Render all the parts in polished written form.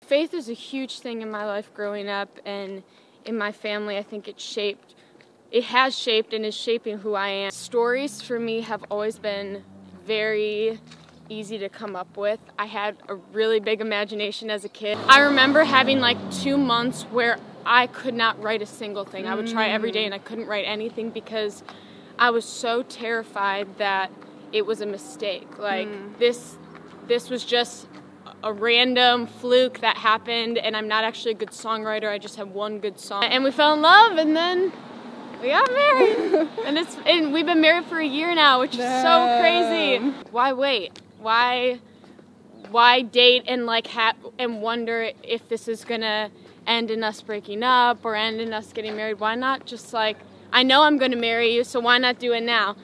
Faith is a huge thing in my life growing up, and in my family. I think it has shaped and is shaping who I am. Stories for me have always been very easy to come up with. I had a really big imagination as a kid. I remember having like 2 months where I could not write a single thing. I would try every day and I couldn't write anything because I was so terrified that it was a mistake. Like this was just a random fluke that happened, and I'm not actually a good songwriter. I just have one good song. And we fell in love, and then we got married. and we've been married for a year now, which is so crazy. Why wait? Why date and like and wonder if this is gonna end in us breaking up or end in us getting married? Why not just like, I know I'm gonna marry you, so why not do it now?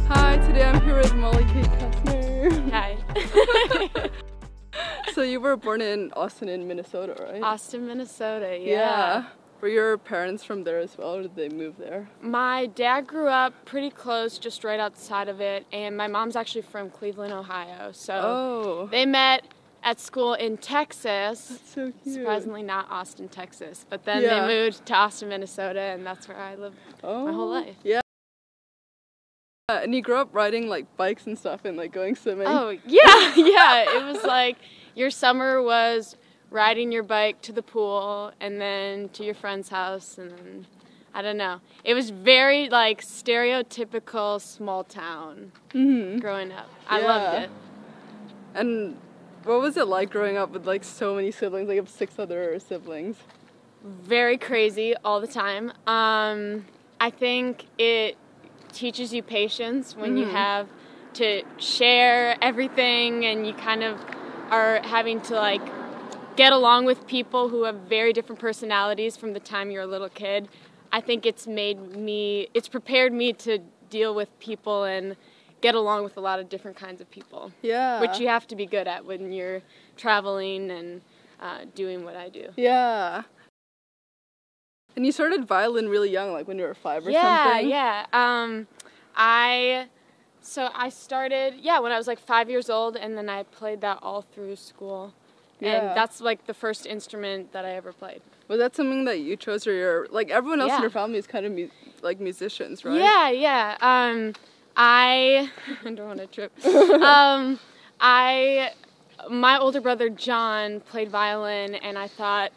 Hi, today I'm here with Kate Kestner. Hi. So you were born in Austin, Minnesota, right? Austin, Minnesota, yeah. Were your parents from there as well, or did they move there? My dad grew up pretty close, just right outside of it, and my mom's actually from Cleveland, Ohio. So they met at school in Texas. That's so cute. Surprisingly not Austin, Texas. But then they moved to Austin, Minnesota, and that's where I lived my whole life. Yeah. And you grew up riding like bikes and stuff and like going swimming. Oh, yeah, yeah. It was like your summer was riding your bike to the pool and then to your friend's house, and then, I don't know. It was very like stereotypical small town growing up. I loved it. And what was it like growing up with like so many siblings, like 6 other siblings? Very crazy all the time. I think it teaches you patience when you have to share everything, and you kind of are having to like get along with people who have very different personalities from the time you're a little kid. I think it's prepared me to deal with people and get along with a lot of different kinds of people. Yeah. Which you have to be good at when you're traveling and doing what I do. Yeah. And you started violin really young, like when you were 5 or something? Yeah. I started, when I was like 5 years old, and then I played that all through school. And that's like the first instrument that I ever played. Was that something that you chose, or like everyone else in your family is kind of like musicians, right? Yeah. I don't want to trip. My older brother John played violin, and I thought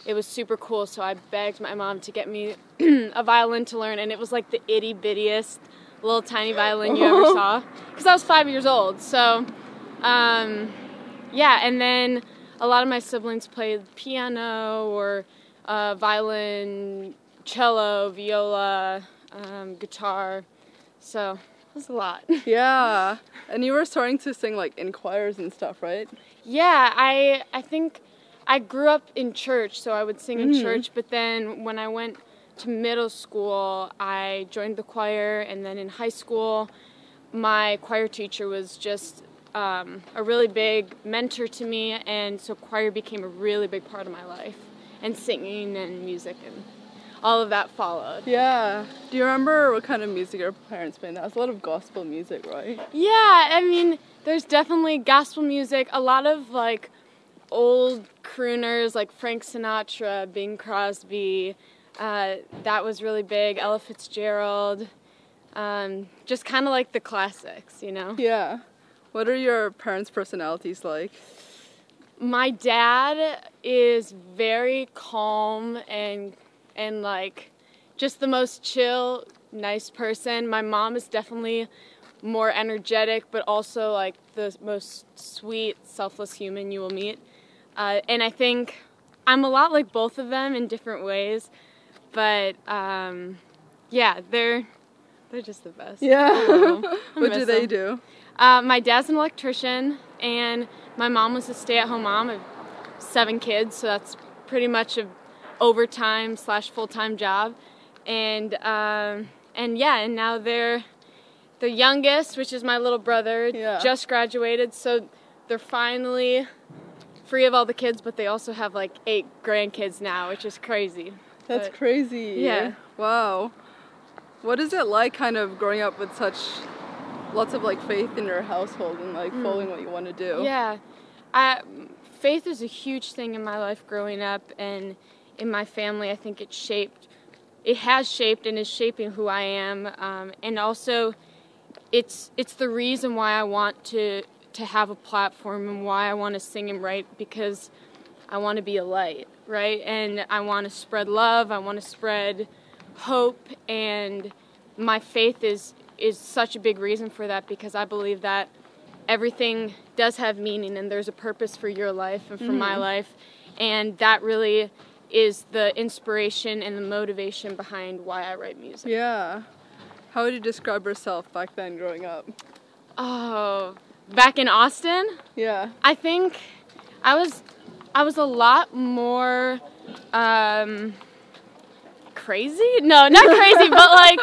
it was super cool, so I begged my mom to get me a violin to learn, and it was like the itty bittiest little tiny violin you ever saw, because I was 5 years old. So and then a lot of my siblings played piano or violin, cello, viola, guitar, so it was a lot. Yeah. And you were starting to sing like in choirs and stuff, right? Yeah, I think I grew up in church, so I would sing in church, but then when I went to middle school, I joined the choir, and then in high school, my choir teacher was just a really big mentor to me, and so choir became a really big part of my life, and singing and music and all of that followed. Yeah. Do you remember what kind of music your parents played? That was a lot of gospel music, right? Yeah, I mean, there's definitely gospel music, a lot of like old crooners like Frank Sinatra, Bing Crosby, that was really big, Ella Fitzgerald, just kind of like the classics, you know? Yeah. What are your parents' personalities like? My dad is very calm and like just the most chill, nice person. My mom is definitely more energetic, but also like the most sweet, selfless human you will meet. And I think I'm a lot like both of them in different ways, but they're just the best. Yeah. What do they do? My dad's an electrician, and my mom was a stay-at-home mom of 7 kids, so that's pretty much a overtime / full-time job. And now they're the youngest, which is my little brother, just graduated, so they're finally free of all the kids, but they also have like 8 grandkids now, which is crazy. That's crazy. Yeah. Wow. What is it like kind of growing up with such lots of like faith in your household and like following what you want to do. Yeah. Faith is a huge thing in my life growing up, and in my family. I think it has shaped and is shaping who I am, and also it's the reason why I want to have a platform and why I want to sing and write, because I want to be a light, right? And I want to spread love, I want to spread hope, and my faith is such a big reason for that, because I believe that everything does have meaning and there's a purpose for your life and for my life, and that really is the inspiration and the motivation behind why I write music. Yeah. How would you describe yourself back then growing up? Oh, back in Austin? Yeah. I think I was a lot more crazy? No, not crazy, but like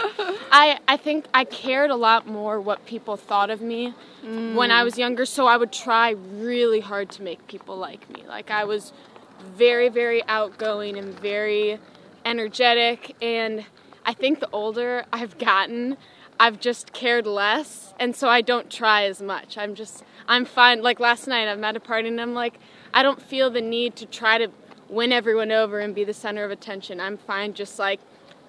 I think I cared a lot more what people thought of me when I was younger, so I would try really hard to make people like me. Like I was very, very outgoing and very energetic, and I think the older I've gotten, I've just cared less, and so I don't try as much. I'm fine. Like last night I'm at a party and I'm like, I don't feel the need to try to win everyone over and be the center of attention. I'm fine just like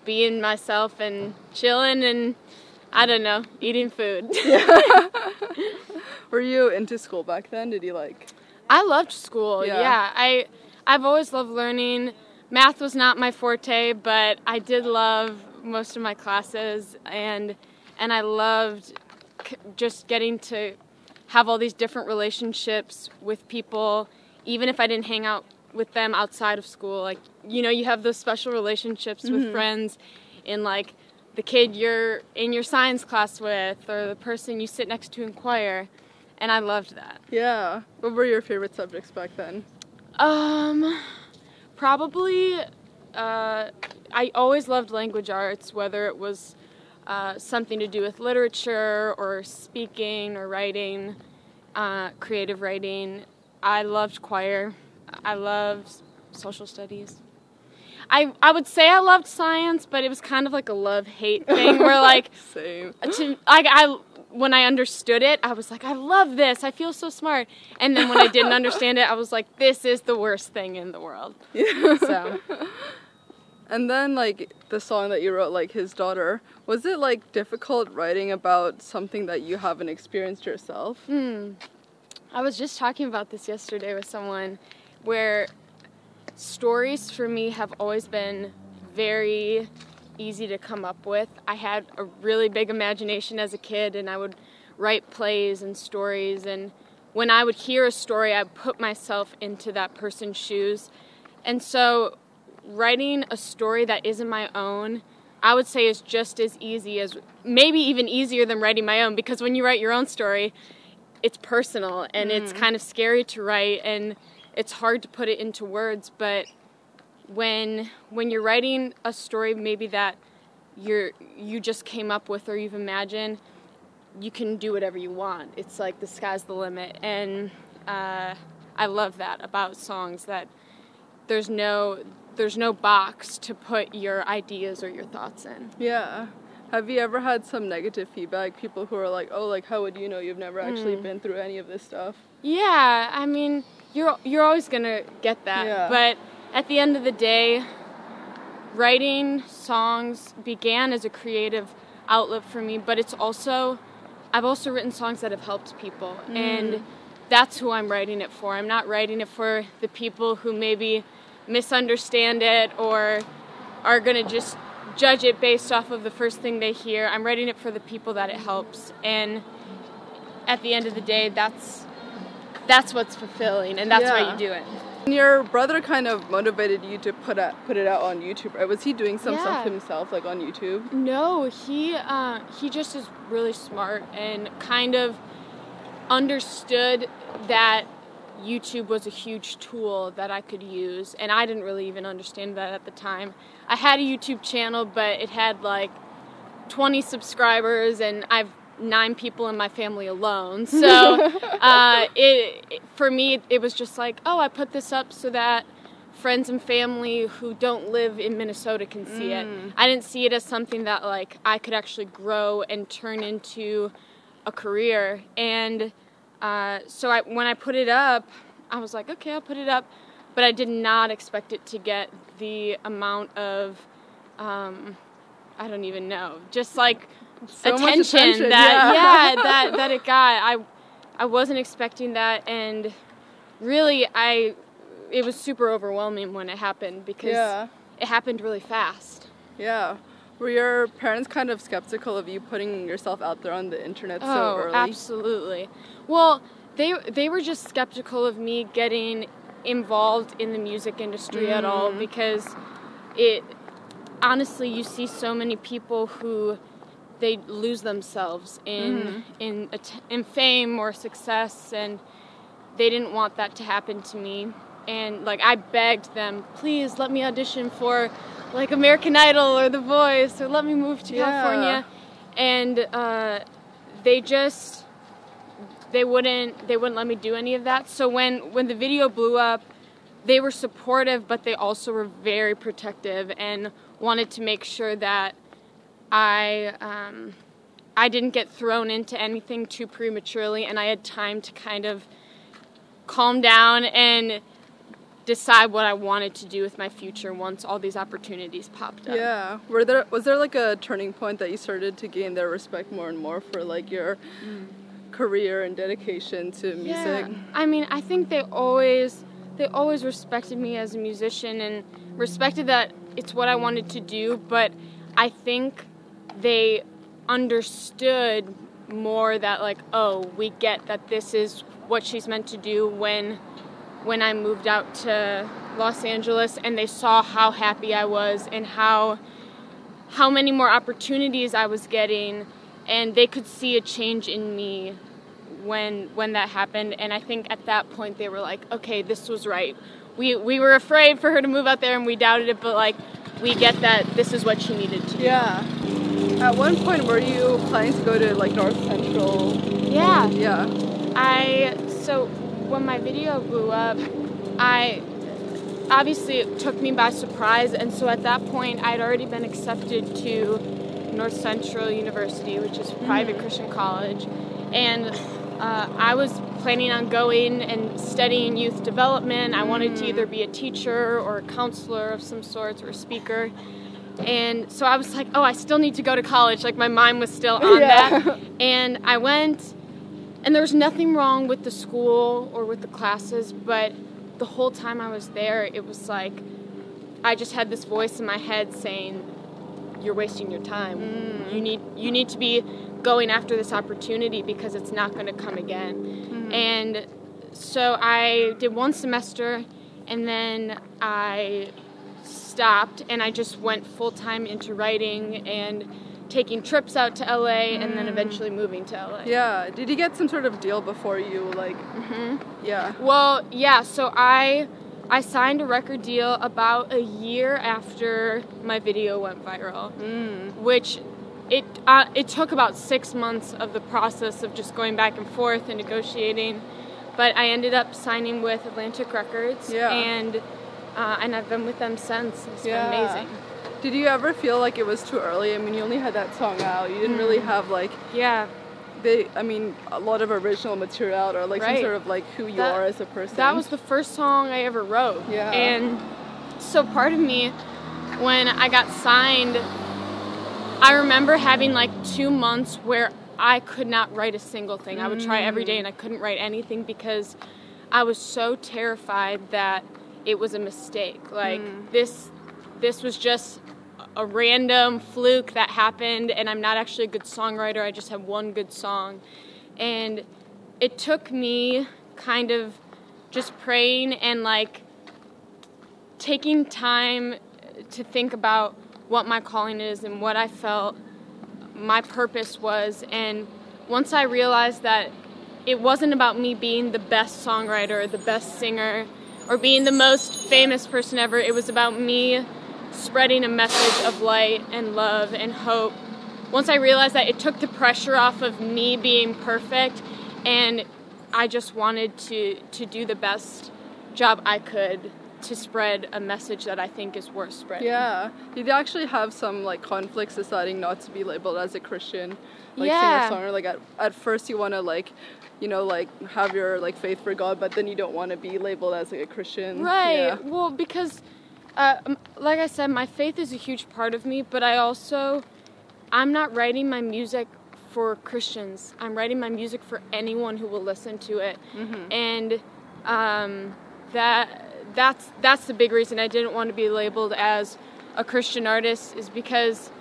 being myself and chilling and, I don't know, eating food. Yeah. Were you into school back then? Did you like? I loved school, yeah. I've always loved learning. Math was not my forte, but I did love most of my classes, and I loved just getting to have all these different relationships with people, even if I didn't hang out with them outside of school. Like, you know, you have those special relationships with friends in like the kid you're in your science class with or the person you sit next to in choir, and I loved that. Yeah. What were your favorite subjects back then? Probably, I always loved language arts, whether it was something to do with literature or speaking or writing, creative writing. I loved choir. I loved social studies. I would say I loved science, but it was kind of like a love-hate thing where like Same. When I understood it, I was like, I love this, I feel so smart. And then when I didn't understand it, I was like, this is the worst thing in the world. Yeah. So. And then like the song that you wrote, like His Daughter, was it like difficult writing about something that you haven't experienced yourself? I was just talking about this yesterday with someone, where stories for me have always been very easy to come up with. I had a really big imagination as a kid, and I would write plays and stories, and when I would hear a story, I would put myself into that person's shoes. And so writing a story that isn't my own, I would say, is just as easy as, maybe even easier than writing my own, because when you write your own story, it's personal and it's kind of scary to write and it's hard to put it into words. But when you're writing a story maybe that you just came up with or you've imagined, you can do whatever you want. It's like the sky's the limit, and I love that about songs, that there's no box to put your ideas or your thoughts in. Yeah. Have you ever had some negative feedback? People who are like, oh, like, how would you know? You've never actually been through any of this stuff. Yeah, I mean, you're always gonna get that. Yeah. But at the end of the day, writing songs began as a creative outlet for me, but I've also written songs that have helped people, and that's who I'm writing it for. I'm not writing it for the people who maybe misunderstand it or are gonna just judge it based off of the first thing they hear. I'm writing it for the people that it helps, and at the end of the day, that's what's fulfilling, and that's why you do it. And your brother kind of motivated you to put it out on YouTube, right? Was he doing some stuff himself, like on YouTube? No, he just is really smart and kind of understood that YouTube was a huge tool that I could use, and I didn't really even understand that at the time. I had a YouTube channel, but it had like 20 subscribers, and I've 9 people in my family alone. So for me, it was just like, oh, I put this up so that friends and family who don't live in Minnesota can see it. I didn't see it as something that like I could actually grow and turn into a career. And so when I put it up, I was like, okay, I'll put it up. But I did not expect it to get the amount of, I don't even know, just like so attention that that it got. I wasn't expecting that, and really it was super overwhelming when it happened because it happened really fast. Yeah. Were your parents kind of skeptical of you putting yourself out there on the internet so early? Oh, absolutely. Well, they were just skeptical of me getting involved in the music industry at all, because honestly, you see so many people who they lose themselves in fame or success, and they didn't want that to happen to me. And like, I begged them, please let me audition for like American Idol or The Voice, or let me move to California. And they wouldn't let me do any of that. So when the video blew up, they were supportive, but they also were very protective and wanted to make sure that I didn't get thrown into anything too prematurely, and I had time to kind of calm down and decide what I wanted to do with my future once all these opportunities popped up. Yeah. Was there like a turning point that you started to gain their respect more and more for like your career and dedication to music? Yeah. I mean, I think they always respected me as a musician and respected that it's what I wanted to do, but I think they understood more that like, oh, we get that this is what she's meant to do when I moved out to Los Angeles, and they saw how happy I was and how many more opportunities I was getting, and they could see a change in me when that happened. And I think at that point they were like, okay, this was right. We were afraid for her to move out there and we doubted it, but like, we get that this is what she needed to do. Yeah. At one point, were you planning to go to like North Central? Yeah. Yeah. So when my video blew up, obviously it took me by surprise, and so at that point I'd already been accepted to North Central University, which is a private Christian college, and I was planning on going and studying youth development. I wanted to either be a teacher or a counselor of some sorts or a speaker. And so I was like, oh, I still need to go to college. Like, my mind was still on that. And I went, and there was nothing wrong with the school or with the classes, but the whole time I was there, it was like, I just had this voice in my head saying, you're wasting your time. You need to be going after this opportunity because it's not going to come again. And so I did one semester, and then I stopped, and I just went full-time into writing and taking trips out to LA, and then eventually moving to LA. Yeah. Did you get some sort of deal before you, like... Yeah. Well, yeah, so I signed a record deal about a year after my video went viral, which it took about 6 months of the process of just going back and forth and negotiating, but I ended up signing with Atlantic Records, and I've been with them since. It's been amazing. Did you ever feel like it was too early? I mean, you only had that song out. You didn't really have like a lot of original material out, or like some sort of like who you are as a person. That was the first song I ever wrote. Yeah. And so part of me, when I got signed, I remember having like 2 months where I could not write a single thing. I would try every day and I couldn't write anything because I was so terrified that it was a mistake. Like this was just a random fluke that happened, and I'm not actually a good songwriter. I just have one good song. And it took me kind of just praying and like taking time to think about what my calling is and what I felt my purpose was. And once I realized that it wasn't about me being the best songwriter or the best singer or being the most famous person ever, it was about me spreading a message of light and love and hope. Once I realized that, it took the pressure off of me being perfect, and I just wanted to do the best job I could to spread a message that I think is worth spreading. Yeah. Did you actually have some like conflicts deciding not to be labeled as a Christian, like Yeah. singer-songwriter? Like at first you want to like, you know, like have your like faith for God, but then you don't want to be labeled as like a Christian. Right. Yeah. Well, because like I said, my faith is a huge part of me, but I'm not writing my music for Christians. I'm writing my music for anyone who will listen to it. And that's the big reason I didn't want to be labeled as a Christian artist, is because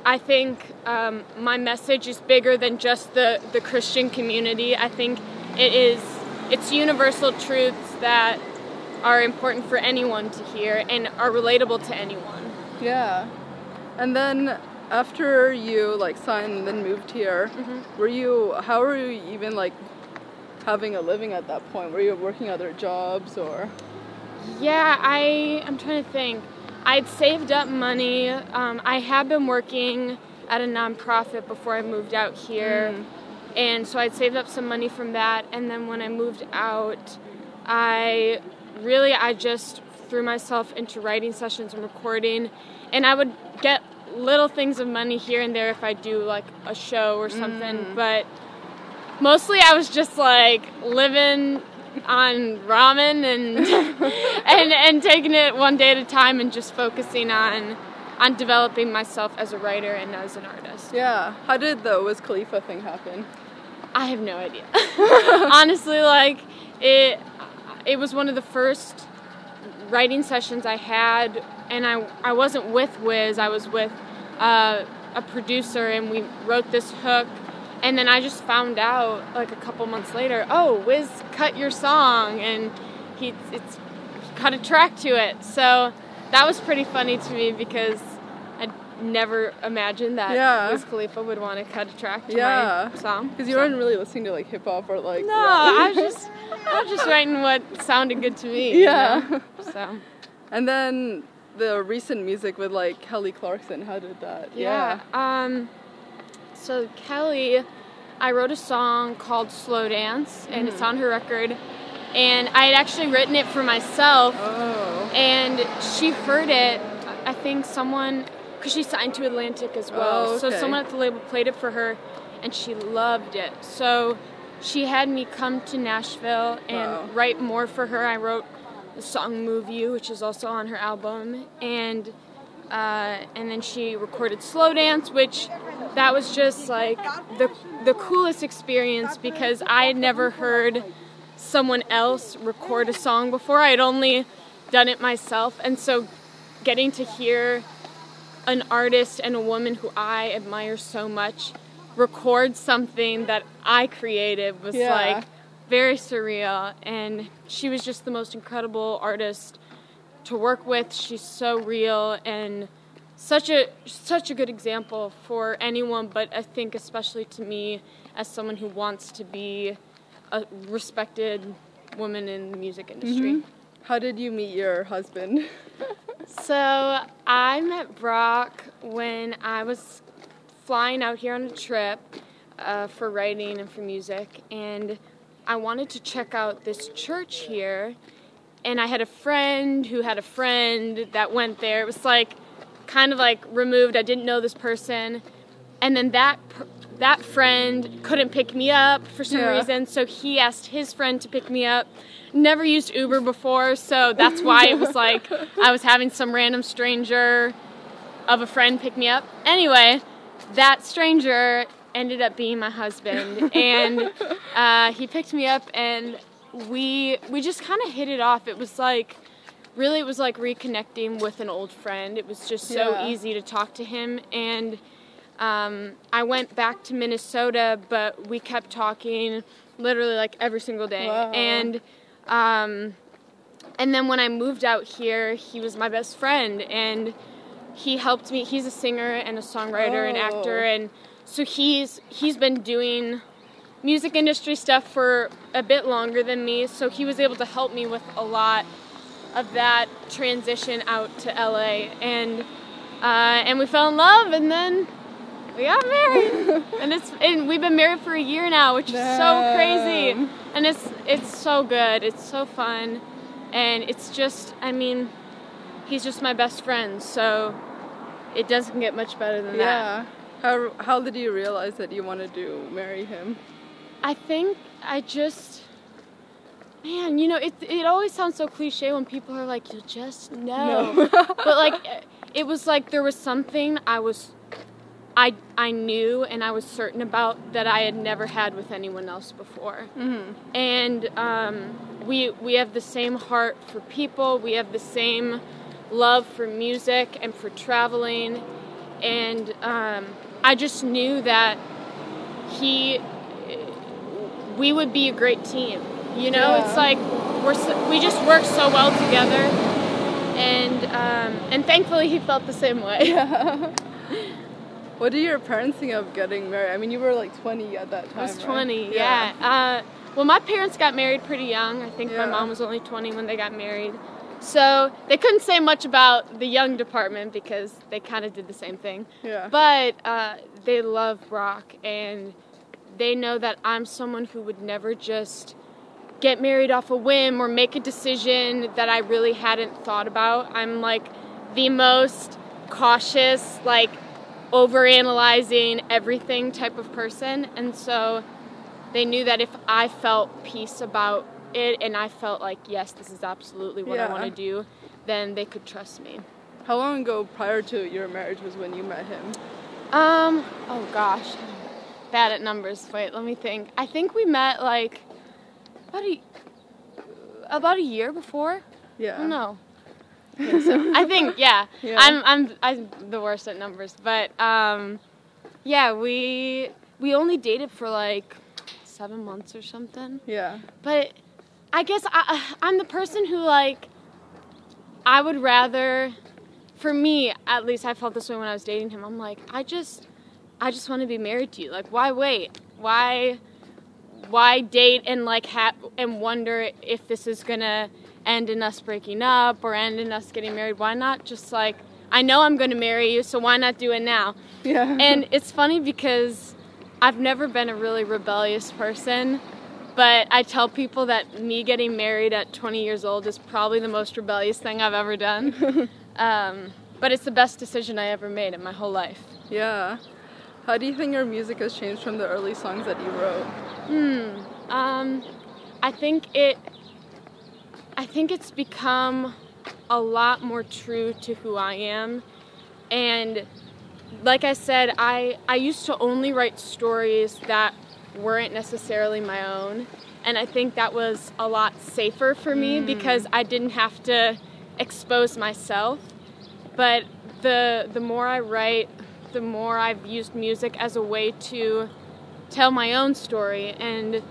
I think my message is bigger than just the Christian community. I think it's universal truths that are important for anyone to hear and are relatable to anyone. Yeah. And then after you like signed and then moved here, how were you even like having a living at that point? Were you working other jobs or? Yeah, I'm trying to think. I'd saved up money. I had been working at a nonprofit before I moved out here. And so I'd saved up some money from that. And then when I moved out, I just threw myself into writing sessions and recording. And I would get little things of money here and there if I do like a show or something. But mostly I was just like living on ramen and taking it one day at a time and just focusing on developing myself as a writer and as an artist. Yeah. How did the Wiz Khalifa thing happen? I have no idea. Honestly, like it was one of the first writing sessions I had, and I wasn't with Wiz, I was with a producer, and we wrote this hook. And then I just found out, like a couple months later, oh, Wiz cut your song, and he cut a track to it. So that was pretty funny to me because I'd never imagined that Wiz Khalifa would want to cut a track to my song. Because you weren't really listening to like hip hop or like. No, I was just writing what sounded good to me. Yeah. You know? So. And then the recent music with like Kelly Clarkson, how did that? So Kelly, I wrote a song called Slow Dance, and it's on her record. And I had actually written it for myself, and she heard it. I think someone, because she signed to Atlantic as well, so someone at the label played it for her, and she loved it. So she had me come to Nashville and write more for her. I wrote the song Move You, which is also on her album, and then she recorded Slow Dance, which that was just like the coolest experience because I had never heard someone else record a song before. I had only done it myself, and so getting to hear an artist and a woman who I admire so much record something that I created was like very surreal, and she was just the most incredible artist to work with. She's so real and such a good example for anyone, but I think especially to me as someone who wants to be a respected woman in the music industry. How did you meet your husband? So I met Brock when I was flying out here on a trip for writing and for music, and I wanted to check out this church here, and I had a friend who had a friend that went there. It was like kind of like removed. I didn't know this person, and then that friend couldn't pick me up for some reason, so he asked his friend to pick me up. Never used Uber before, so that's why it was like I was having some random stranger of a friend pick me up. Anyway, that stranger ended up being my husband, and he picked me up, and we just kind of hit it off. It was like reconnecting with an old friend. It was just so easy to talk to him, and I went back to Minnesota, but we kept talking literally like every single day. And then when I moved out here, he was my best friend, and he helped me. He's a singer and a songwriter and actor, and so he's been doing music industry stuff for a bit longer than me, so he was able to help me with a lot of that transition out to LA, and we fell in love, and then we got married, and we've been married for a year now, which is so crazy, and it's so good, it's so fun, And it's just, I mean, he's just my best friend, so it doesn't get much better than that. Yeah. How did you realize that you wanted to marry him? I think I just, man, you know, it always sounds so cliche when people are like, you just know. No. But like, it was like there was something I knew and I was certain about that I had never had with anyone else before. Mm-hmm. And we have the same heart for people. We have the same love for music and for traveling. And I just knew that we would be a great team. You know, It's like we just work so well together. And thankfully he felt the same way. Yeah. What did your parents think of getting married? I mean, you were like 20 at that time, I was 20, right? yeah. Well, my parents got married pretty young. I think my mom was only 20 when they got married. So they couldn't say much about the young department because they kind of did the same thing. Yeah. But they love rock, and they know that I'm someone who would never just get married off a whim or make a decision that I really hadn't thought about. I'm like the most cautious, like overanalyzing everything type of person, and so they knew that if I felt peace about it and I felt like, yes, this is absolutely what I want to do, then they could trust me. How long ago prior to your marriage was when you met him? Oh gosh, bad at numbers. Wait, let me think. I think we met like about a year before. Yeah. I don't know. I think, yeah. I'm the worst at numbers, but yeah, we only dated for like 7 months or something. Yeah. But I guess I'm the person who, like, I would rather, for me at least, I felt this way when I was dating him. I'm like, I just want to be married to you. Like, why wait? Why date and like and wonder if this is gonna end in us breaking up or end in us getting married? Why not just like, I know I'm going to marry you, so why not do it now? Yeah. And it's funny because I've never been a really rebellious person, but I tell people that me getting married at 20 years old is probably the most rebellious thing I've ever done. But it's the best decision I ever made in my whole life. Yeah. How do you think your music has changed from the early songs that you wrote? I think it's become a lot more true to who I am. And like I said, I used to only write stories that weren't necessarily my own. And I think that was a lot safer for me because I didn't have to expose myself. But the more I write, the more I've used music as a way to tell my own story and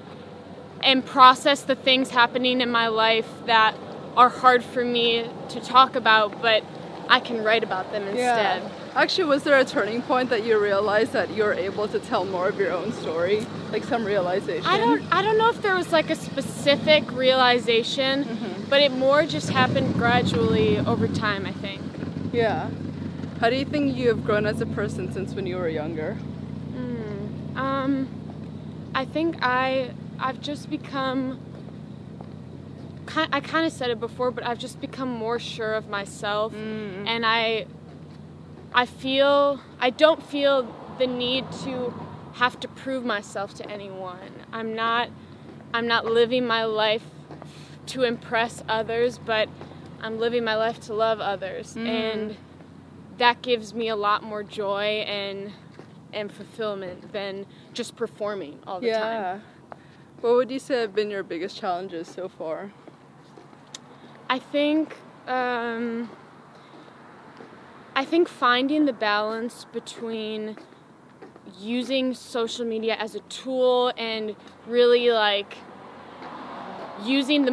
process the things happening in my life that are hard for me to talk about, but I can write about them instead. Yeah. Actually, was there a turning point that you realized that you're able to tell more of your own story? Like some realization? I don't know if there was like a specific realization, but it more just happened gradually over time, I think. Yeah. How do you think you have grown as a person since when you were younger? I think I've just become, I kind of said it before, but I've just become more sure of myself, and I don't feel the need to have to prove myself to anyone. I'm not living my life to impress others, but I'm living my life to love others, and that gives me a lot more joy and fulfillment than just performing all the time. What would you say have been your biggest challenges so far? I think finding the balance between using social media as a tool and really like getting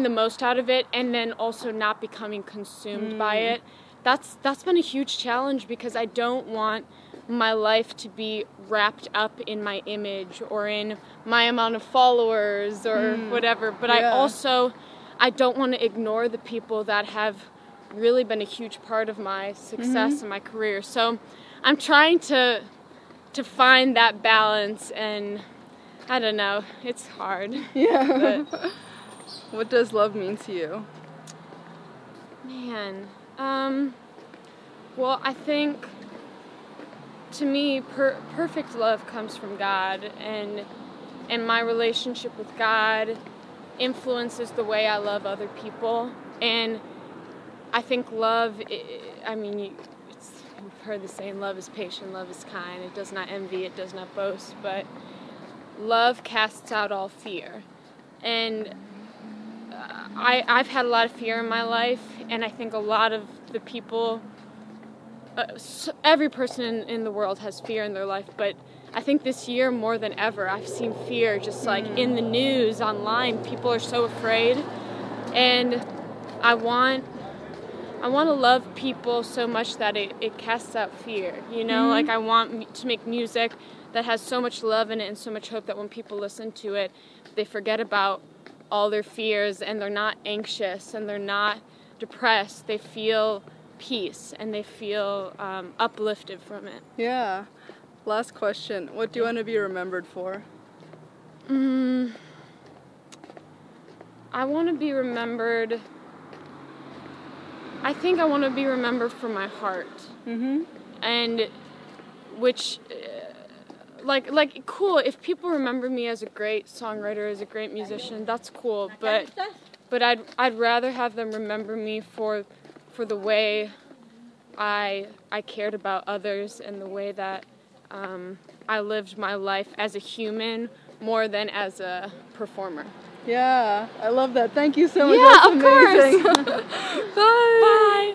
the most out of it, and then also not becoming consumed by it. That's been a huge challenge because I don't want my life to be wrapped up in my image or in my amount of followers or whatever. But I don't want to ignore the people that have really been a huge part of my success and my career. So I'm trying to find that balance, and I don't know, it's hard. Yeah. What does love mean to you? Man, well, I think to me, perfect love comes from God, and my relationship with God influences the way I love other people. And I think love, I mean, you've heard the saying, love is patient, love is kind, it does not envy, it does not boast, but love casts out all fear. And I've had a lot of fear in my life, and I think a lot of the people, every person in the world has fear in their life, but I think this year more than ever I've seen fear just like in the news, online. People are so afraid, and I want to love people so much that it casts out fear, you know? Like, I want to make music that has so much love in it and so much hope that when people listen to it, they forget about all their fears, and they're not anxious, and they're not depressed. They feel peace, and they feel uplifted from it. Yeah. Last question. What do you want to be remembered for? I want to be remembered... I think I want to be remembered for my heart. And which... Like cool, if people remember me as a great songwriter, as a great musician, that's cool, but I'd rather have them remember me for the way I cared about others, and the way that I lived my life as a human more than as a performer. Yeah, I love that. Thank you so much. Yeah, That's amazing. of course. Bye. Bye.